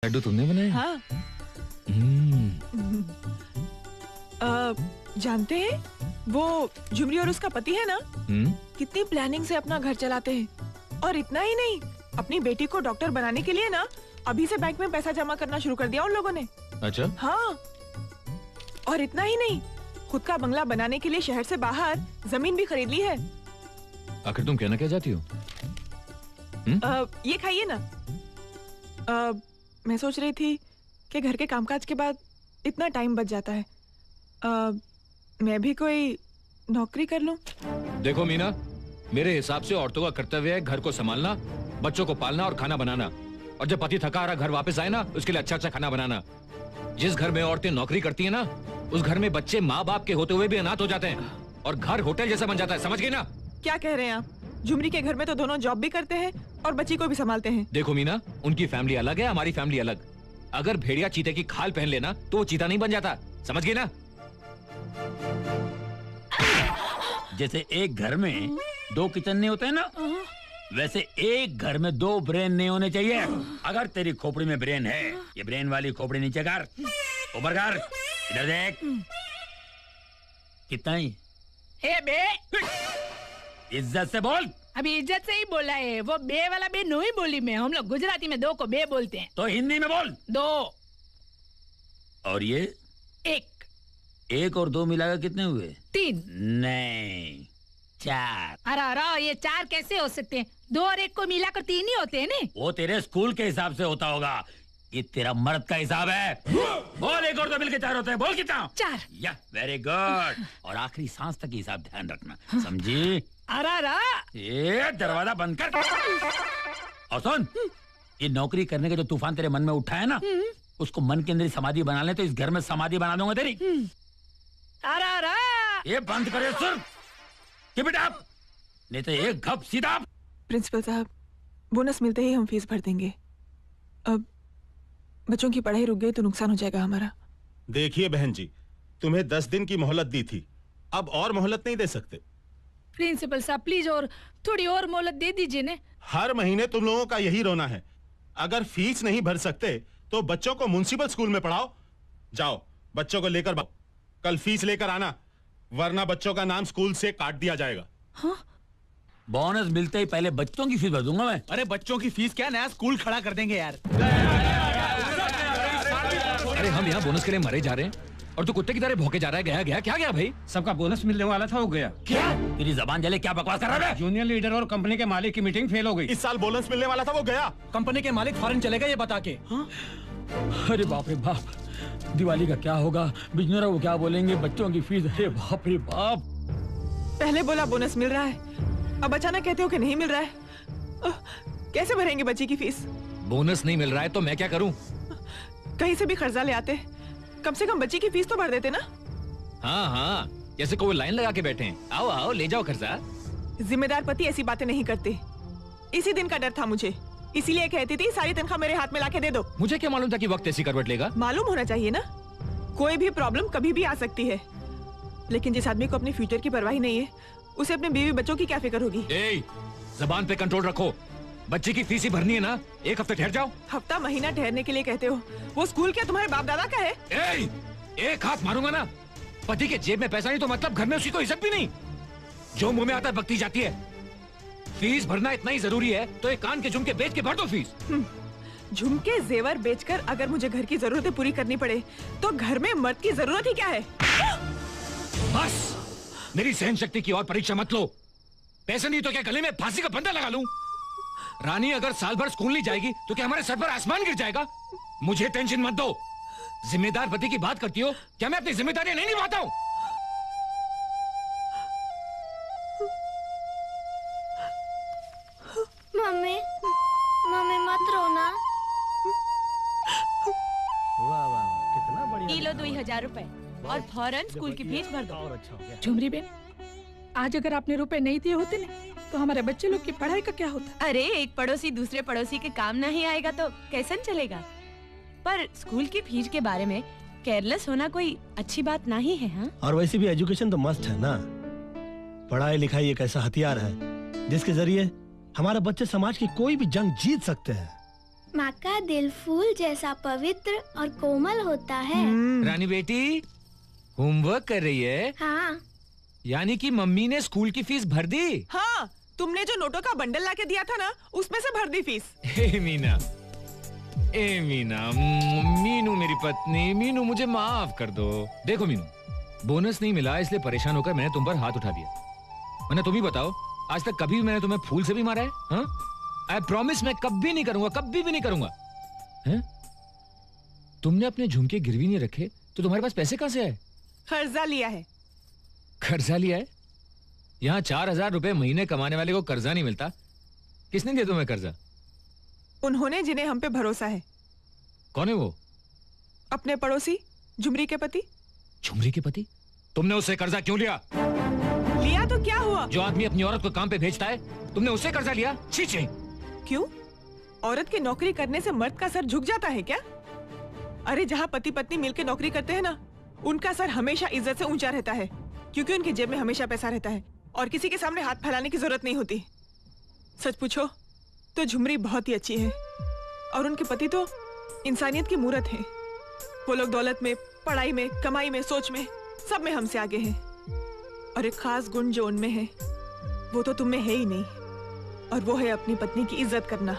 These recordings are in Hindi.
लड्डू तुमने बनाए? हाँ। जानते हैं वो झुमरी और उसका पति है ना, कितनी प्लानिंग से अपना घर चलाते हैं। और इतना ही नहीं, अपनी बेटी को डॉक्टर बनाने के लिए ना अभी से बैंक में पैसा जमा करना शुरू कर दिया उन लोगों ने। अच्छा। हाँ, और इतना ही नहीं, खुद का बंगला बनाने के लिए शहर से बाहर जमीन भी खरीद ली है। आखिर तुम कहना क्या चाहती हो? ये खाइए ना। मैं सोच रही थी कि घर के कामकाज के बाद इतना टाइम बच जाता है, मैं भी कोई नौकरी कर लूं। देखो मीना, मेरे हिसाब से औरतों का कर्तव्य है घर को संभालना, बच्चों को पालना और खाना बनाना। और जब पति थका हारा घर वापस आए ना, उसके लिए अच्छा अच्छा खाना बनाना। जिस घर में औरतें नौकरी करती हैं ना, उस घर में बच्चे माँ बाप के होते हुए भी अनाथ हो जाते हैं और घर होटल जैसा बन जाता है। समझ गई ना? क्या कह रहे हैं आप? झुमरी के घर में तो दोनों जॉब भी करते हैं और बच्ची को भी संभालते हैं। देखो मीना, उनकी फैमिली अलग है, हमारी फैमिली अलग। अगर भेड़िया चीते की खाल पहन लेना तो वो चीता नहीं बन जाता। समझ गई ना? जैसे एक घर में दो किचन नहीं होते हैं ना, वैसे एक घर में दो ब्रेन नहीं होने चाहिए। अगर तेरी खोपड़ी में ब्रेन है, ये ब्रेन वाली खोपड़ी नीचे कर, ऊपर कर, इधर देख। कितना ही? ए बे, इज्जत से बोल। अभी इज्जत से ही बोला है, वो बे वाला बे नो ही बोली में। हम लोग गुजराती में दो को बे बोलते हैं। तो हिंदी में बोल। दो। और ये एक। एक और दो मिलाकर कितने हुए? 3। नहीं, 4। अरे ये 4 कैसे हो सकते हैं? 2 और 1 को मिलाकर 3 ही होते हैं ने। वो तेरे स्कूल के हिसाब से होता होगा, ये तेरा मर्द का हिसाब है। बोल, एक और दो मिलके 4 होते हैं। बोल कितना? 4। या वेरी गुड। और आखिरी सांस तक हिसाब ध्यान रखना, समझी? ये दरवाजा बंद कर। और सुन, ये नौकरी करने का जो तूफान तेरे मन में उठा है ना, उसको मन के अंदर ही समाधि बना ले, तो इस घर में समाधि बना दूंगा तेरी। ये बंद करे सुर, कीप इट अप, नहीं तो एक घप सीधा। प्रिंसिपल साहब, बोनस मिलते ही हम फीस भर देंगे। अब बच्चों की पढ़ाई रुक गई तो नुकसान हो जाएगा हमारा। देखिए बहन जी, तुम्हें 10 दिन की मोहलत दी थी, अब और मोहलत नहीं दे सकते। प्रिंसिपल साहब प्लीज और थोड़ी और मोहलत दे दीजिए ने। हर महीने तुम लोगों का यही रोना है। अगर फीस नहीं भर सकते तो बच्चों को म्युनिसिपल स्कूल में पढ़ाओ। जाओ, बच्चों को लेकर कल फीस लेकर आना, वरना बच्चों का नाम स्कूल से काट दिया जाएगा। हाँ? बोनस मिलते ही पहले बच्चों की फीस भर दूंगा मैं। अरे बच्चों की फीस क्या, नया स्कूल खड़ा कर देंगे यार। अरे हम यहाँ बोनस के लिए मरे जा रहे हैं और तू कुत्ते की तरह भौंके जा रहा है। गया गया क्या गया भाई? सबका बोनस मिलने वाला था, हो गया। क्या? तेरी जबान जले, क्या बकवास कर रहा है? जूनियर लीडर और कंपनी के मालिक की मीटिंग फेल हो गई। इस साल बोनस मिलने वाला था, वो गया। कंपनी के मालिक फॉरेन चले गए ये बता के। अरे बाप रे बाप, दिवाली का क्या होगा? बिजनेस वो क्या बोलेंगे? बच्चों की फीस, अरे बाप रे बाप। पहले बोला बोनस मिल रहा है, अब अचानक कहते हो कि नहीं मिल रहा है। कैसे भरेंगे बच्ची की फीस? बोनस नहीं मिल रहा है तो मैं क्या करूं? कहीं से भी कर्जा ले आते, कम से कम बच्ची की फीस तो भर देते ना। हाँ हाँ, जैसे कोई लाइन लगा के बैठे हैं। आओ आओ, ले जाओ कर्जा। जिम्मेदार पति ऐसी बातें नहीं करते। इसी दिन का डर था मुझे, इसीलिए कहती थी सारी तनख्वाह मेरे हाथ में लाके दे दो। मुझे क्या मालूम था कि वक्त ऐसी करवट लेगा। मालूम होना चाहिए ना, कोई भी प्रॉब्लम कभी भी आ सकती है। लेकिन जिस आदमी को अपने फ्यूचर की परवाह नहीं है, उसे अपने बीवी बच्चों की क्या फिक्र होगी? जबान पे कंट्रोल रखो। बच्चे की फीस ही भरनी है ना, एक हफ्ते ठहर जाओ। हफ्ता महीना ठहरने के लिए कहते हो? वो स्कूल क्या तुम्हारे बाप दादा का है? एक हाथ मारूंगा ना। पति के जेब में पैसा नहीं तो मतलब घर में उसकी कोई इज्जत भी नहीं। जो मुंह में आता है बकती जाती है। फीस भरना इतना ही जरूरी है तो एक कान के झुमके बेच के भर दो फीस। झुमके जेवर बेचकर अगर मुझे घर की जरूरतें पूरी करनी पड़े तो घर में मर्द की जरूरत ही क्या है? बस मेरी सहन शक्ति की और परीक्षा मत लो। पैसे नहीं तो क्या गले में फांसी का फंदा लगा लूं? रानी अगर साल भर स्कूल नहीं जाएगी तो क्या हमारे सर पर आसमान गिर जाएगा? मुझे टेंशन मत दो। जिम्मेदार पति की बात करती हो, क्या मैं अपनी जिम्मेदारियां नहीं निभाता हूं? मम्मी, मम्मी मत रोना। कितना बढ़िया। ये लो 2000 रुपए और फौरन स्कूल की फीस भर दो। झुमरी बेन, आज अगर आपने रुपए नहीं दिए होते ना, तो हमारे बच्चे लोग की पढ़ाई का क्या होता? अरे एक पड़ोसी दूसरे पड़ोसी के काम नहीं आएगा तो कैसे चलेगा? पर स्कूल की फीस के बारे में केयरलेस होना कोई अच्छी बात नहीं है। हाँ? और वैसे भी एजुकेशन तो मस्ट है ना। पढ़ाई लिखाई एक ऐसा हथियार है जिसके जरिए हमारे बच्चे समाज की कोई भी जंग जीत सकते हैं। माँ का दिल फूल जैसा पवित्र और कोमल होता है। रानी बेटी होमवर्क कर रही है? हाँ। यानी कि मम्मी ने स्कूल की फीस भर दी? हाँ, तुमने जो नोटों का बंडल लाके दिया था ना, उसमें से भर दी फीस। ए मीना, मीनू मेरी पत्नी, मीनू मुझे माफ कर दो। देखो मीनू, बोनस नहीं मिला इसलिए परेशान होकर मैंने तुम पर हाथ उठा दिया। मैंने तुम ही बताओ, आज तक कभी मैंने तुम्हें फूल से भी मारा है? हाँ? आई प्रॉमिस मैं कभी नहीं करूंगा, कभी भी नहीं करूंगा। हैं? तुमने अपने झुमके गिरवी नहीं रखे तो तुम्हारे पास पैसे कहां से आए? कर्जा लिया है। कर्जा लिया है? यहाँ 4,000 रुपए महीने कमाने वाले को कर्जा नहीं मिलता। किसने दिया तुम्हें कर्जा? उन्होंने, जिन्हें हम पे भरोसा है। कौन है वो? अपने पड़ोसी झुमरी के पति। झुमरी के पति? तुमने उससे कर्जा क्यों लिया? लिया तो क्या हुआ? जो आदमी अपनी औरत को काम पे भेजता है, तुमने उससे कर्जा लिया? छी छी। क्यों? औरत की नौकरी करने से मर्द का सर झुक जाता है क्या? अरे जहाँ पति पत्नी मिलकर नौकरी करते हैं ना, उनका सर हमेशा इज्जत से ऊंचा रहता है, क्योंकि उनकी जेब में हमेशा पैसा रहता है और किसी के सामने हाथ फैलाने की जरूरत नहीं होती। सच पूछो तो झुमरी बहुत ही अच्छी है और उनके पति तो इंसानियत की मूरत है। वो लोग दौलत में, पढ़ाई में, कमाई में, सोच में, सब में हमसे आगे हैं। और एक खास गुण जो उनमें है वो तो तुम में है ही नहीं, और वो है अपनी पत्नी की इज्जत करना।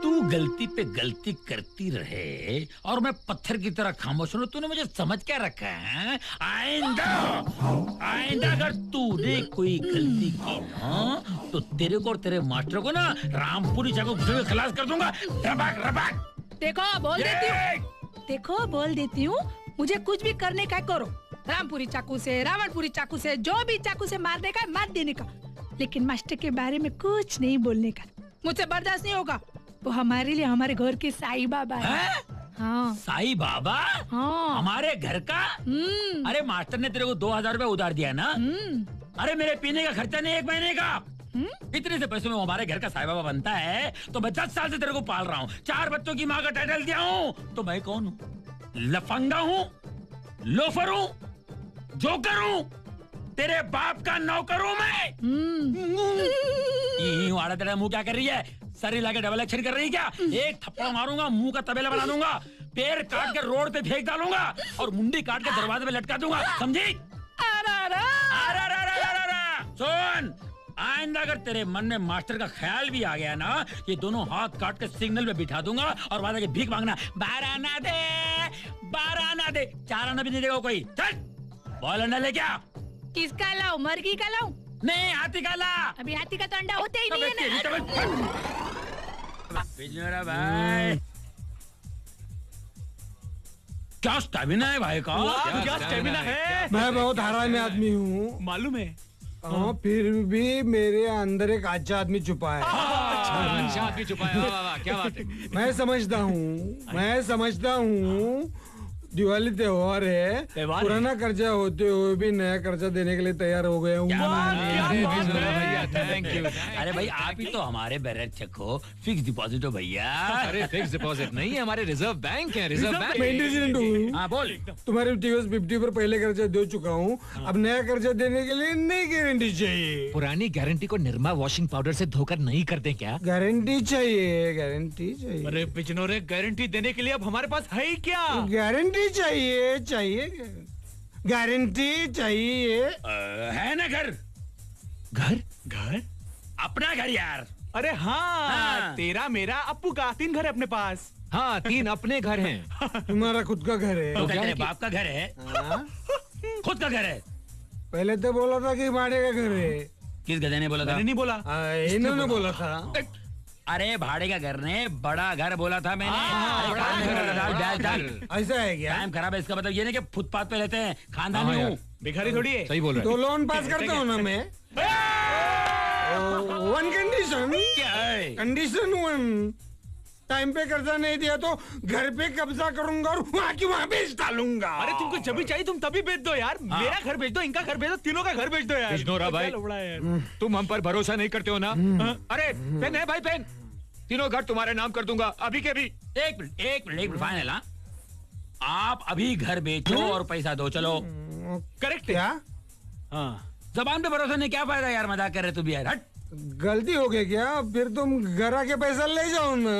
तू गलती पे गलती करती रहे और मैं पत्थर की तरह खामोश रहूं, तूने मुझे समझ क्या रखा है? आइंदा अगर तूने कोई गलती की ना तो तेरे को और तेरे मास्टर को ना रामपुरी चाकू से खलास कर दूंगा। रबाक रबाक। देखो बोल देती हूँ, मुझे कुछ भी करने का करो। रामपुरी चाकू से, रावणपुरी चाकू से, जो भी चाकू से मारने का मार देने का, लेकिन मास्टर के बारे में कुछ नहीं बोलने का। मुझसे बर्दाश्त नहीं होगा। वो हमारे लिए हमारे घर के साईं बाबा है। हाँ। साईं बाबा? हाँ। हमारे घर का? अरे मास्टर ने तेरे को 2,000 रुपए उधार दिया ना? अरे मेरे पीने का खर्चा नहीं 1 महीने का। इतने से पैसों में हमारे घर का साईं बाबा बनता है तो मैं 10 साल से तेरे को पाल रहा हूँ, 4 बच्चों की माँ का टाइटल दिया हूँ। तो मैं कौन हूँ? लफंगा हूँ, लोफर हूँ, जोकर हूँ, तेरे बाप का नौकर हूँ मैं। आड़ा तेरा मुंह क्या कर रही है? सर हिला के डबल एक्शन कर रही है क्या? एक थप्पड़ मारूंगा, मुंह का तबेला बना दूंगा, पैर काट के रोड पे फेंक डालूंगा और मुंडी काट के दरवाजे पे लटका दूंगा, समझी? सुन, आइंदा अगर तेरे मन में मास्टर का ख्याल भी आ गया ना, ये दोनों हाथ काट के सिग्नल पे बिठा दूंगा और वादा के भीख मांगना, 12 आना दे, 12 आना दे। 4 आना भी नहीं देगा कोई। चल बॉल अंडा ले क्या? किसका लाऊं? मर्गी का लाऊं? नहीं, हाथी का ला। अभी हाथी का तो अंडा होते ही नहीं है ना। मेरा भाई क्या स्टैमिना है भाई का? क्या स्टेमिना है? मैं बहुत हरामी आदमी हूँ, मालूम है। हाँ, फिर भी मेरे अंदर एक अच्छा आदमी छुपा है। अच्छा आदमी छुपा है। वाह वाह, क्या बात है। मैं समझता हूँ दिवाली त्योहार है, पुराना कर्जा होते हुए भी नया कर्जा देने के लिए तैयार हो गए हूँ। Thank you. अरे भाई आप ही तो हमारे बैरक चेक हो, फिक्स डिपॉजिट हो भैया। अरे फिक्स डिपॉजिट नहीं, हमारे रिजर्व बैंक है। Reserve bank. मैं इंटेलिजेंट हूँ। हाँ बोल। तुम्हारे टीवीएस 50 पर पहले कर्जा दे चुका हूँ, अब नया कर्जा देने के लिए नई गारंटी चाहिए। पुरानी गारंटी को निरमा वॉशिंग पाउडर से धोकर नहीं कर दें क्या? गारंटी चाहिए, गारंटी चाहिए। अरे बिजनोरे, गारंटी देने के लिए अब हमारे पास है ही क्या? गारंटी चाहिए, गारंटी चाहिए। है ना घर? घर? अपना घर यार। अरे हाँ, तेरा, मेरा, अप्पू का 3 घर है अपने पास। हाँ, 3 अपने घर हैं। तुम्हारा खुद का घर है? तो क्या तेरे बाप का घर है? खुद का घर है? पहले तो बोला था कि भाड़े का घर है। किस गधे ने बोला था? मैंने नहीं बोला, इन्होंने बोला था। अरे भाड़े का घर ने बड़ा घर बोला था मैंने। ऐसा है क्या? टाइम खराब है, इसका मतलब ये नहीं कि फुटपाथ पे रहते हैं, खानदानी हूँ। भिखारी थोड़ी है। सही बोल रहे तो लोन पास करता हूँ ना मैं। One condition. क्या है? कंडीशन 1, टाइम पे कर्जा नहीं दिया तो घर पे कब्जा करूंगा और वहाँ की वहाँ बेच डालूंगा। अरे तुमको जब भी चाहिए तुम तभी बेच दो यार। मेरा घर बेच दो, इनका घर बेच दो, तीनों का घर बेच दो यार। बिजनोरा भाई, तुम हम पर भरोसा नहीं करते हो ना? अरे पेन है भाई, पेन। तीनों घर तुम्हारे नाम कर दूंगा अभी के भी। एक मिनट फाइनल। आप अभी घर बेचो और पैसा दो, चलो। करेक्ट क्या? हाँ। जबान पे भरोसा नहीं, क्या फायदा यार, मजाक कर रहे तू भी यार। हट। गलती हो गई क्या? फिर तुम घर आके पैसा ले जाओ ना।